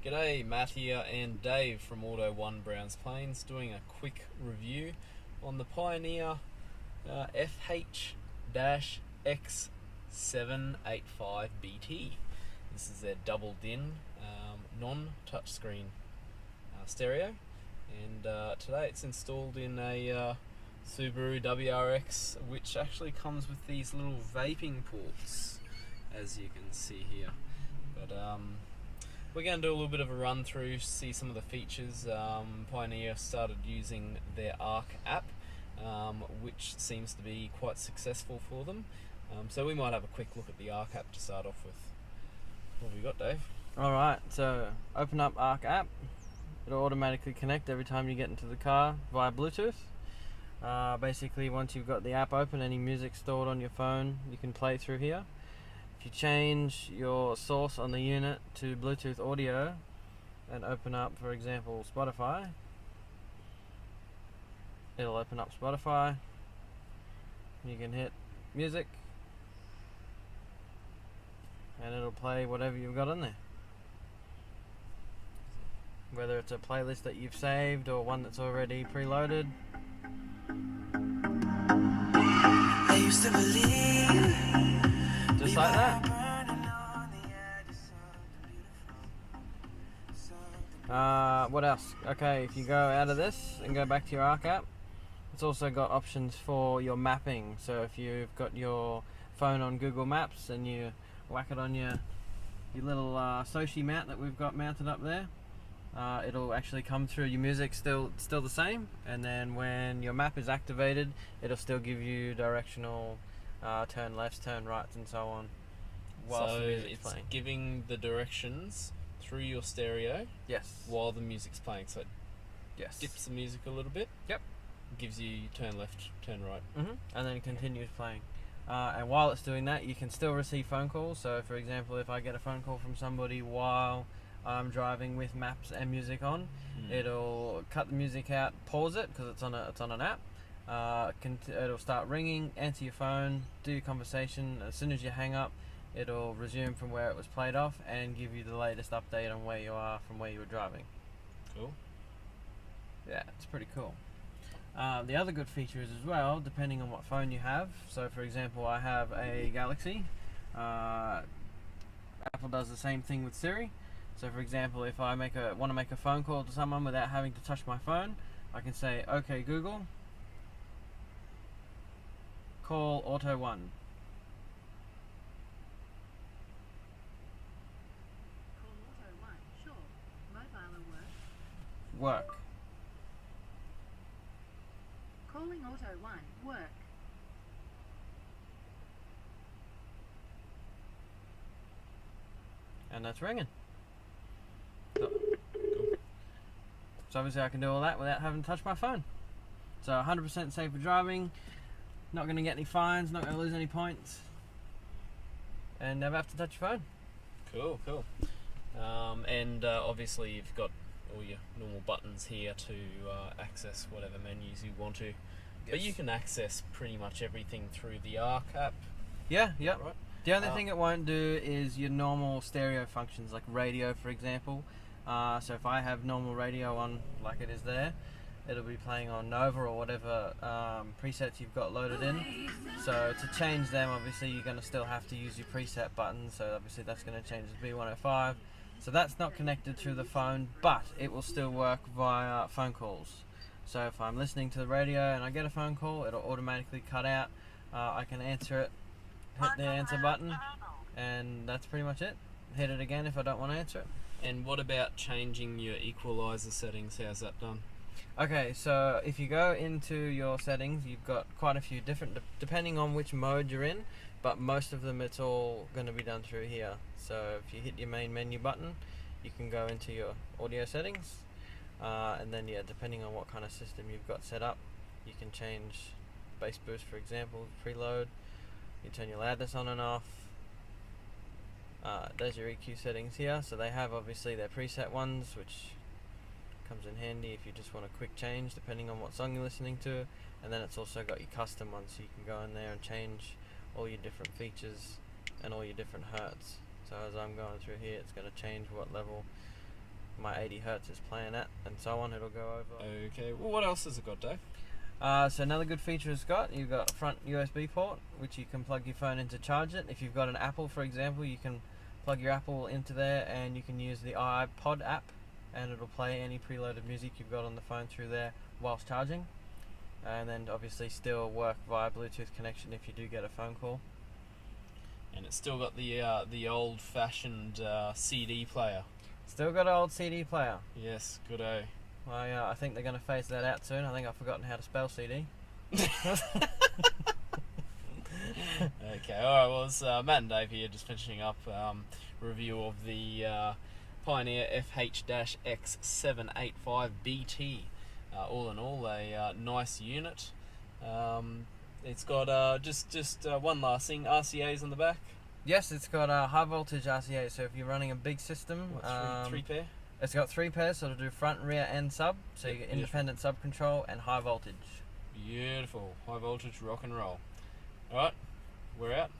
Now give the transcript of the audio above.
G'day, Matt here and Dave from Auto One Browns Plains doing a quick review on the Pioneer FH-X785BT. This is their double DIN non-touchscreen stereo, and today it's installed in a Subaru WRX, which actually comes with these little vaping ports, as you can see here. But we're going to do a little bit of a run through, see some of the features. Pioneer started using their ARC app, which seems to be quite successful for them. So we might have a quick look at the ARC app to start off with. What have we got, Dave? Alright, so open up ARC app. It'll automatically connect every time you get into the car via Bluetooth. Basically, once you've got the app open, any music stored on your phone, you can play through here. If you change your source on the unit to Bluetooth audio and open up, for example, Spotify, it'll open up Spotify. You can hit music and it'll play whatever you've got in there. Whether it's a playlist that you've saved or one that's already preloaded. I used to believe. Just like that. What else? Okay, if you go out of this and go back to your ARC app, it's also got options for your mapping. So if you've got your phone on Google Maps and you whack it on your little Soshi mat that we've got mounted up there, it'll actually come through your music still the same, and then when your map is activated, it'll still give you directional turn lefts, turn rights, and so on. So it's giving the directions through your stereo. Yes. While the music's playing, so it yes. dips the music a little bit. Yep. Gives you turn left, turn right. And then it continues playing. And while it's doing that, you can still receive phone calls. So, for example, if I get a phone call from somebody while I'm driving with maps and music on, it'll cut the music out, pause it because it's on an app. It'll start ringing, answer your phone, do your conversation. As soon as you hang up, it'll resume from where it was played off and give you the latest update on where you are from where you were driving. Cool. Yeah, it's pretty cool. The other good feature is as well, depending on what phone you have. So, for example, I have a Galaxy. Apple does the same thing with Siri. So, for example, if I want to make a phone call to someone without having to touch my phone, I can say, "Okay, Google, call Auto One." Call Auto One, sure. Mobile or work? Work. Calling Auto One, work. And that's ringing. So obviously I can do all that without having to touch my phone. So 100% safe for driving, not going to get any fines, not going to lose any points, and never have to touch your phone. Cool. And obviously you've got all your normal buttons here to access whatever menus you want to. Yes. But you can access pretty much everything through the ARC app. Yeah, yep. Right? The only thing it won't do is your normal stereo functions, like radio, for example. So if I have normal radio on, like it is there, it'll be playing on Nova or whatever presets you've got loaded in. So to change them, obviously you're going to still have to use your preset buttons. So obviously that's going to change to B105. So that's not connected through the phone, but it will still work via phone calls. So if I'm listening to the radio and I get a phone call, it'll automatically cut out. I can answer it, hit the answer button, and that's pretty much it. Hit it again if I don't want to answer it. And what about changing your equalizer settings? How's that done? Okay, so if you go into your settings, you've got quite a few different, depending on which mode you're in, but most of them it's all going to be done through here. So if you hit your main menu button, you can go into your audio settings, and then depending on what kind of system you've got set up, you can change bass boost, for example, preload. You turn your loudness on and off. There's your EQ settings here. So they have obviously their preset ones, which comes in handy if you just want a quick change depending on what song you're listening to. And then it's also got your custom ones, so you can go in there and change all your different features and all your different hertz. So as I'm going through here, it's going to change what level my 80 hertz is playing at, and so on. It'll go over. Okay, well, what else has it got, Dave? So another good feature it's got, you've got a front USB port, which you can plug your phone in to charge it. If you've got an Apple, for example, you can plug your Apple into there, and you can use the iPod app, and it'll play any preloaded music you've got on the phone through there whilst charging. And then obviously still work via Bluetooth connection if you do get a phone call. And it's still got the old-fashioned CD player. Still got an old CD player. Yes, good-o. I think they're going to phase that out soon. I think I've forgotten how to spell CD. Okay, alright, well, it's Matt and Dave here, just finishing up review of the Pioneer FH-X785BT. All in all, a nice unit. It's got just one last thing, RCA's on the back. Yes, it's got high voltage RCA, so if you're running a big system... What, three pair? It's got 3 pairs, so it'll do front, rear and sub, so you get independent sub control and high voltage. Beautiful. High voltage rock and roll. Alright, we're out.